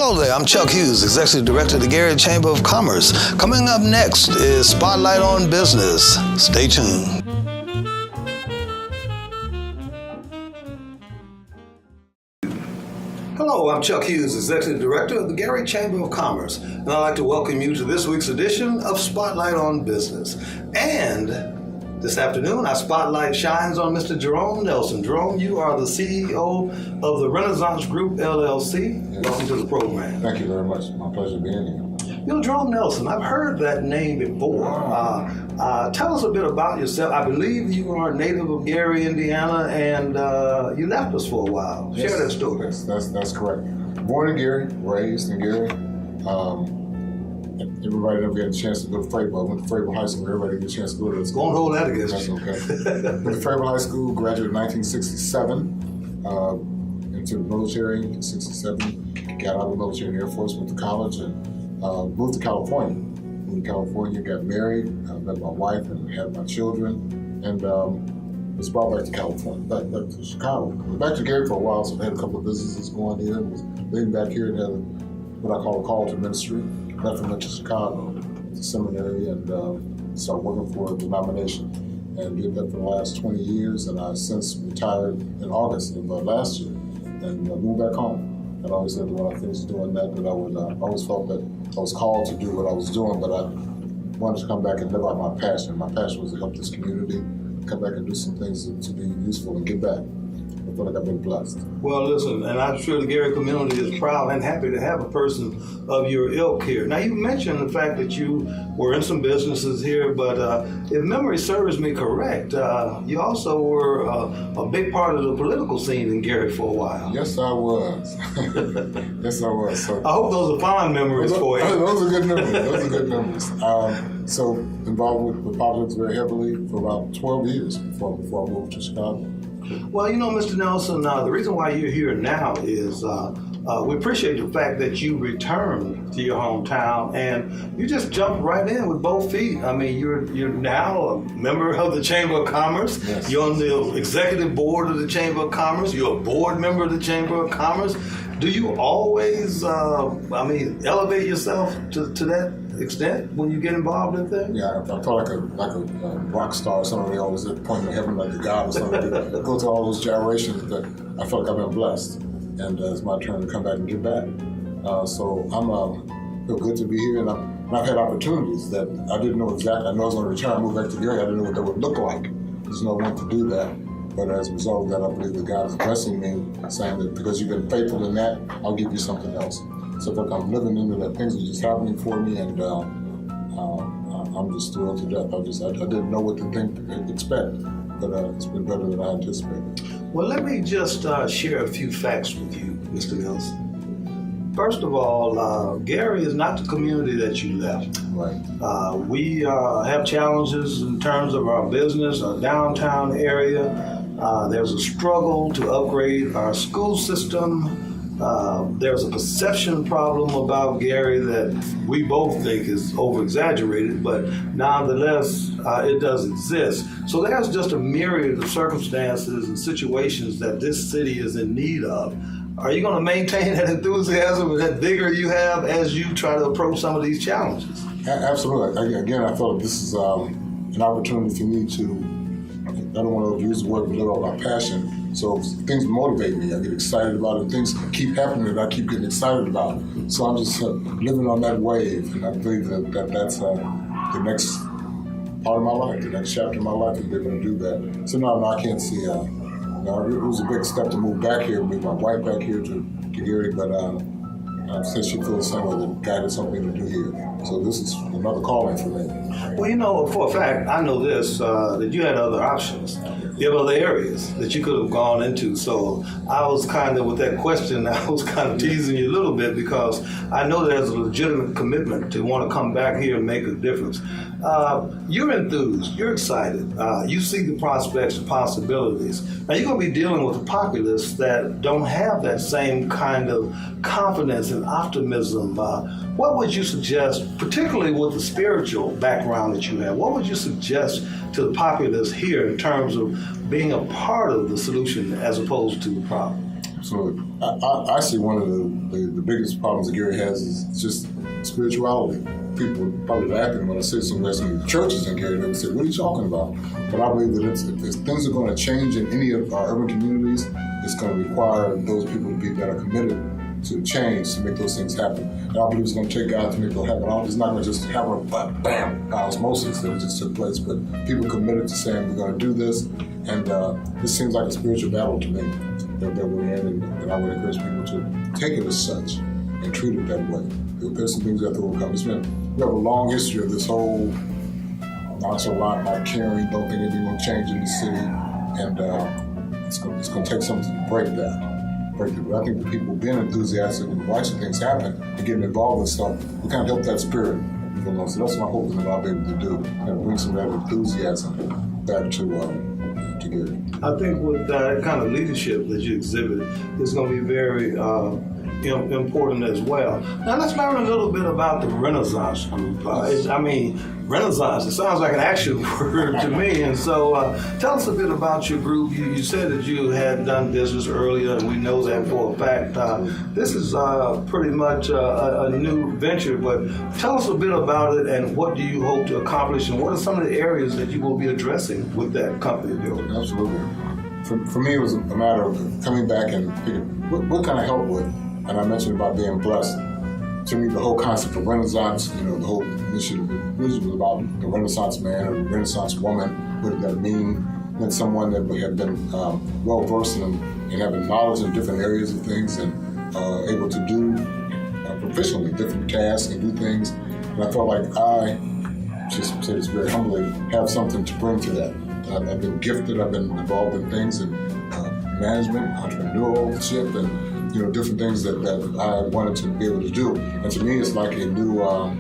Hello there, I'm Chuck Hughes, Executive Director of the Gary Chamber of Commerce. Coming up next is Spotlight on Business. Stay tuned. Hello, I'm Chuck Hughes, Executive Director of the Gary Chamber of Commerce, and I'd like to welcome you to this week's edition of Spotlight on Business. And this afternoon, our spotlight shines on Mr. Jerome Nelson. Jerome, you are the CEO of the Renaissance Group, LLC. Yes. Welcome to the program. Thank you very much. My pleasure being here. You know, Jerome Nelson, I've heard that name before. Tell us a bit about yourself. I believe you are a native of Gary, Indiana, and you left us for a while. Yes, Share that story. That's correct. Born in Gary, raised in Gary. Everybody never had a chance to go to Fayetteville. I went to Fayetteville High School. Everybody get a chance to go to that school. Won't hold that against That's you. okay. Went to Fayetteville High School, graduated in 1967. Into the military in 67. Got out of the military in the Air Force, went to college, and moved to California. Moved to California, got married, met my wife, and had my children, and was brought back to California, back to Chicago. Back to Gary for a while, so I had a couple of businesses going in. Was living back here and had what I call a call to ministry. Left and went to Chicago, to seminary, and started working for a denomination. And did that for the last 20 years, and I since retired in August of last year, and moved back home. And I always said that when I finished doing that, I would always felt that I was called to do what I was doing, but I wanted to come back and live out my passion. My passion was to help this community, come back and do some things to be useful and give back. I feel like I've been blessed. Well, listen, and I'm sure the Gary community is proud and happy to have a person of your ilk here. Now, you mentioned the fact that you were in some businesses here, but if memory serves me correct, you also were a big part of the political scene in Gary for a while. Yes, I was. Yes, I was. So, I hope those are fond memories for you. Those are good memories. Those are good memories. So involved with politics very heavily for about 12 years before I moved to Chicago. Well, you know, Mr. Nelson, the reason why you're here now is we appreciate the fact that you returned to your hometown and you just jumped right in with both feet. I mean, you're now a member of the Chamber of Commerce. Yes. You're on the executive board of the Chamber of Commerce. You're a board member of the Chamber of Commerce. Do you always, elevate yourself to that extent when you get involved in things? Yeah, I felt like a rock star. Somebody always at the point of heaven like a god or something. Go through all those gyrations, but I felt like I've been blessed, and it's my turn to come back and give back. So I'm feel good to be here, and I've had opportunities that I didn't know exactly. I know I was going to return, move back to Gary. I didn't know what that would look like. There's no one to do that. But as a result of that, I believe that God is blessing me, saying that because you've been faithful in that, I'll give you something else. So that I'm living into that, things are just happening for me, and I'm just thrilled to death. I didn't know what to expect, but it's been better than I anticipated. Well, let me just share a few facts with you, Mr. Nelson. First of all, Gary is not the community that you left. Right. We have challenges in terms of our business, our downtown area. There's a struggle to upgrade our school system. There's a perception problem about Gary that we both think is over-exaggerated, but nonetheless, it does exist. So there's just a myriad of circumstances and situations that this city is in need of. Are you going to maintain that enthusiasm and that vigor you have as you try to approach some of these challenges? Absolutely. Again, I feel like this is an opportunity for me to, I don't want to use the word, but live out my passion. So things motivate me. I get excited about it. Things keep happening that I keep getting excited about. So I'm just living on that wave. And I believe that's the next part of my life, the next chapter of my life, is able to do that. So no, I can't see. It was a big step to move back here, move my wife back here to Gary, but since she feels the same way, that God has something to do here. So this is another calling for me. Well, you know, for a fact, I know this, that you had other options. You have other areas that you could have gone into. So I was kind of, with that question, I was kind of teasing you a little bit because I know there's a legitimate commitment to want to come back here and make a difference. You're enthused, you're excited, you see the prospects and possibilities. Now you're going to be dealing with the populace that don't have that same kind of confidence and optimism. What would you suggest, particularly with the spiritual background that you have, what would you suggest to the populace here in terms of being a part of the solution as opposed to the problem? Absolutely. I see one of the biggest problems that Gary has is just spirituality. People are probably laughing when I say some churches in Gary, they would say, what are you talking about? But I believe that if things are going to change in any of our urban communities, it's going to require those people to be that are committed to change, to make those things happen. And I believe it's going to take God to make those happen. It's not going to just happen bam, by osmosis that it just took place, but people committed to saying, we're going to do this. And this seems like a spiritual battle to me that we're in, and I would encourage people to take it as such and treat it that way. There's some things that will come. We have a long history of this whole not so loud, not caring, don't think anything will change in the city, and it's going to take something to break that. But I think the people being enthusiastic and watching things happen and getting involved in stuff, we kind of help that spirit. So that's what I'm hoping that I'll be able to do, and bring some of that enthusiasm back to Gary. I think with that kind of leadership that you exhibit is going to be very important as well. Now let's learn a little bit about the Renaissance group. Renaissance, it sounds like an action word to me. And so tell us a bit about your group. You said that you had done business earlier, and we know that for a fact. This is pretty much a new venture, but tell us a bit about it and what do you hope to accomplish, and what are some of the areas that you will be addressing with that company building? Absolutely. For me, it was a matter of coming back and figuring, what can I help with? And I mentioned about being blessed. To me, the whole concept of Renaissance, the whole initiative was about the Renaissance man or the Renaissance woman. What did that mean? And someone that had been well-versed in having knowledge in different areas of things and able to do proficiently different tasks and do things. And I felt like I, just say this very humbly, have something to bring to that. I've been gifted, I've been involved in things in management, entrepreneurship, and different things that I wanted to be able to do. And to me, it's like a new, for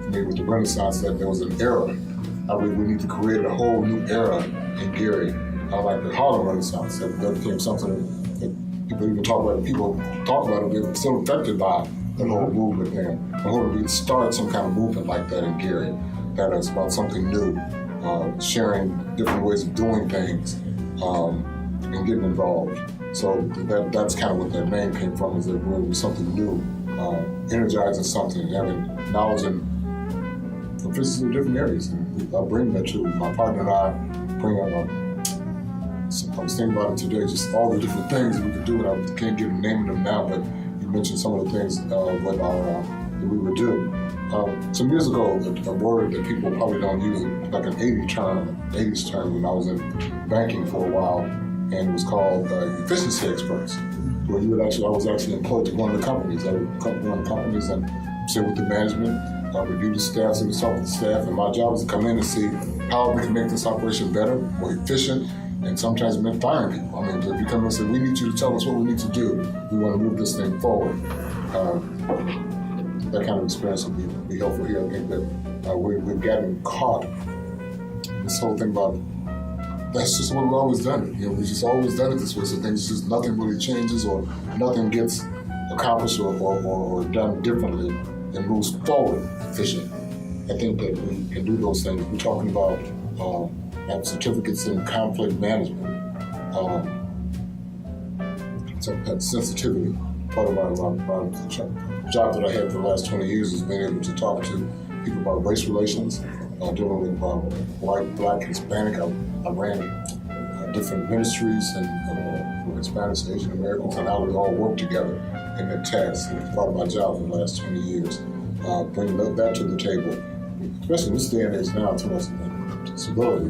me with the Renaissance, that there was an era. I believe we need to create a whole new era in Gary. Like the Harlem Renaissance, that became something that people even talk about. People talk about it, they're still affected by the whole movement there. I hope we start some kind of movement like that in Gary, that is about something new, sharing different ways of doing things, and getting involved. So that's kind of what that name came from, is that we're doing something new, energizing something, having knowledge in proficiency in different areas. And I bring that to my partner and I bring up, I was thinking about it today, just all the different things that we could do, and I can't give them name them now, but you mentioned some of the things that we would do. Some years ago, a word that people probably don't use, like an 80s term when I was in banking for a while, and it was called efficiency experts, where I was actually employed to one of the companies. I would come to one of the companies and sit with the management, review the staff, sit and talk with the staff, and my job was to come in and see how we can make this operation better, more efficient, and sometimes it meant firing people. I mean, if you come in and say, we need you to tell us what we need to do, we want to move this thing forward. That kind of experience would be helpful here. I think that we've gotten caught in this whole thing about that's just what we've always done. We've just always done it this way. So things just nothing really changes or nothing gets accomplished or done differently and moves forward efficiently. I think that we can do those things. We're talking about having certificates in conflict management, sensitivity. Part of my job that I had for the last 20 years has been able to talk to people about race relations, dealing with white, black, Hispanic. I ran different ministries and for Hispanics and Asian Americans, and how we all work together in that task. And it's part of my job for the last 20 years, bringing that to the table, especially in this day and age now, talking about civility,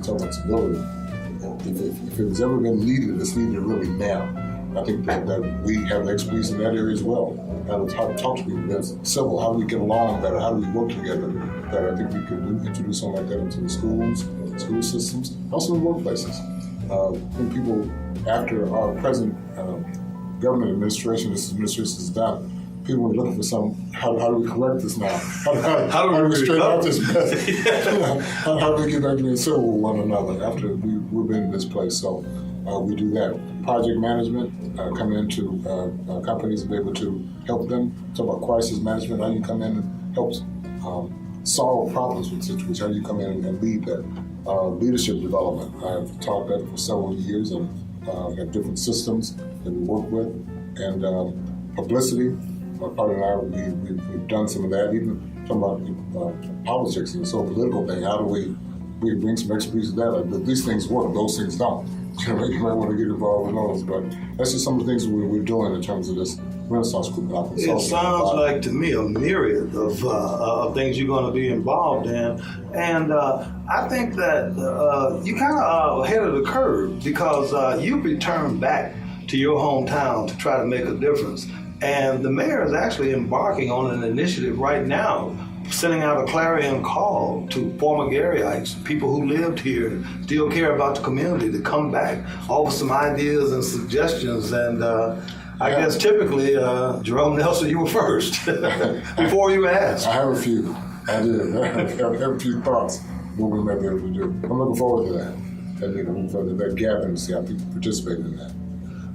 If it has ever been needed, it's needed really now. I think that we have expertise in that area as well. How to talk to people, that's civil. How do we get along better? How do we work together better? I think we could introduce something like that into the schools, school systems, also in workplaces. I think people, after our present government administration, this administration is done, people are looking for how do we correct this now? How do we straighten out this mess? How do we get back to being civil with one another after we've been in this place? So we do that. Project management, coming into companies and be able to help them. Talk about crisis management, how you come in and help solve problems with situations, how you come in and lead that. Leadership development, I've taught that for several years, and have different systems that we work with, and publicity. My partner and I, we've done some of that, even talking about politics and this whole political thing. How do we bring some expertise to that? Like, these things work, those things don't. You might want to get involved in those, but that's just some of the things we're doing in terms of this Renaissance group. It sounds like to me a myriad of things you're going to be involved in, and I think that you kind of are ahead of the curve because you've returned back to your hometown to try to make a difference. And the mayor is actually embarking on an initiative right now, sending out a clarion call to former Garyites, people who lived here, still care about the community, to come back, offer some ideas and suggestions. And I guess typically, Jerome Nelson, you were first before you asked. I have a few. I did. I have a few thoughts what we might be able to do. I'm looking forward to that. That gathering to see how people participate in that.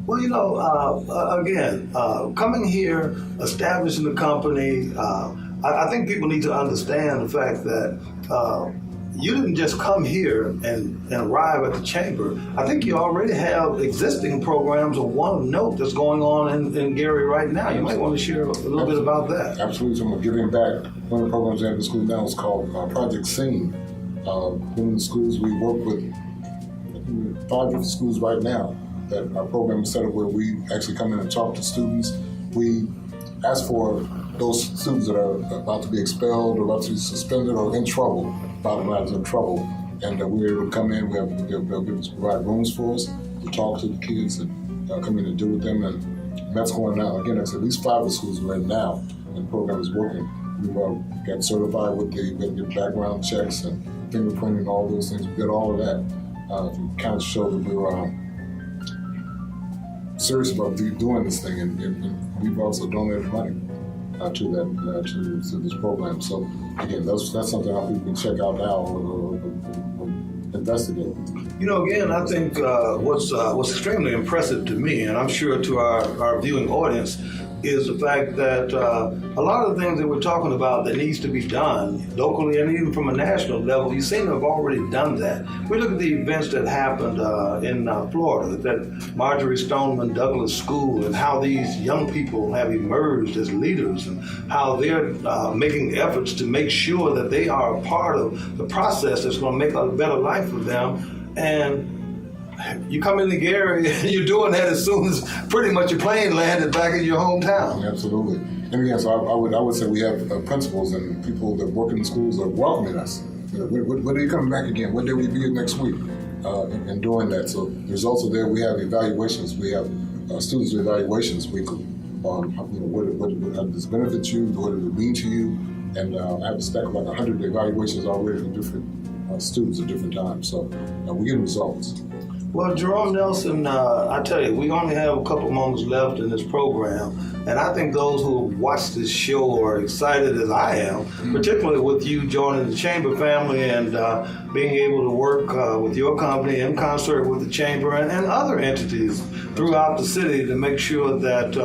Well, you know, again, coming here, establishing the company, I think people need to understand the fact that you didn't just come here and arrive at the chamber. I think you already have existing programs of one note that's going on in Gary right now. You might want to share a little bit about that. Absolutely. So I'm giving back. One of the programs we have in the school now is called Project Scene. In the schools, we work with 5 different schools right now. That our program is set up where we actually come in and talk to students. We ask for those students that are about to be expelled or about to be suspended or in trouble, bottom line is in trouble, and we're able to come in. They'll provide rooms for us to talk to the kids and come in and deal with them, and that's going on. Again, at least 5 of the schools we're in now, and the program is working. We've got certified with the background checks and fingerprinting and all those things. We did all of that to kind of show that we were serious about doing this thing, and we've also donated money to that to this program. So again, that's something I think we can check out now or investigate. You know, again, I think what's extremely impressive to me, and I'm sure to our viewing audience, is the fact that a lot of the things that we're talking about that needs to be done locally and even from a national level, you seem to have already done that. We look at the events that happened in Florida, that Marjorie Stoneman Douglas School, and how these young people have emerged as leaders and how they're making efforts to make sure that they are a part of the process that's going to make a better life for them. And you come into Gary, you're doing that as soon as pretty much your plane landed back in your hometown. Absolutely. And again, so I would say we have principals and people that work in the schools that are welcoming us. You know, when are you coming back again? When do we be next week? And doing that. So the results are there. We have evaluations. We have students do evaluations weekly on what does benefit you, what does it mean to you, and I have a stack of like 100 evaluations already from different students at different times. So we get results. Well, Jerome Nelson, I tell you, we only have a couple moments left in this program, and I think those who have watched this show are excited as I am, particularly with you joining the Chamber family and being able to work with your company in concert with the Chamber and other entities throughout the city to make sure that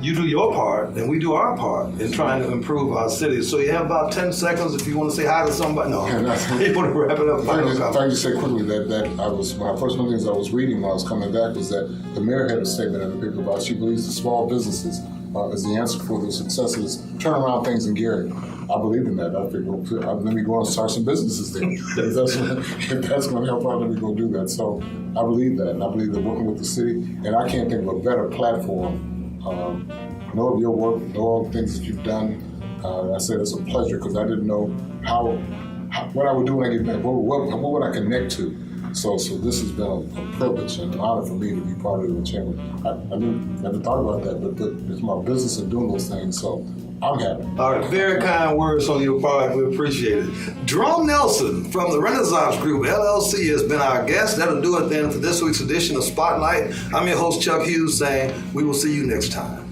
you do your part and we do our part in trying to improve our city. So you have about 10 seconds if you want to say hi to somebody. No, you want to wrap it up. If I can just say quickly that my first one of the things I was reading when I was coming back was that the mayor had a statement in the paper about she believes the small businesses is the answer for the success of this turnaround things in Gary. I believe in that. I think let me go and start some businesses there. if that's going to help out, let me go do that. So I believe that, and I believe that working with the city, and I can't think of a better platform. Know of your work, know all the things that you've done. I said it's a pleasure because I didn't know what I would do when I get back. What would I connect to? So this has been a privilege and an honor for me to be part of the chamber. I never thought about that, but it's my business of doing those things. So I'm happy. All right, very kind words on your part. We appreciate it. Jerome Nelson from the Renaissance Group, LLC, has been our guest. That'll do it then for this week's edition of Spotlight. I'm your host, Chuck Hughes, saying we will see you next time.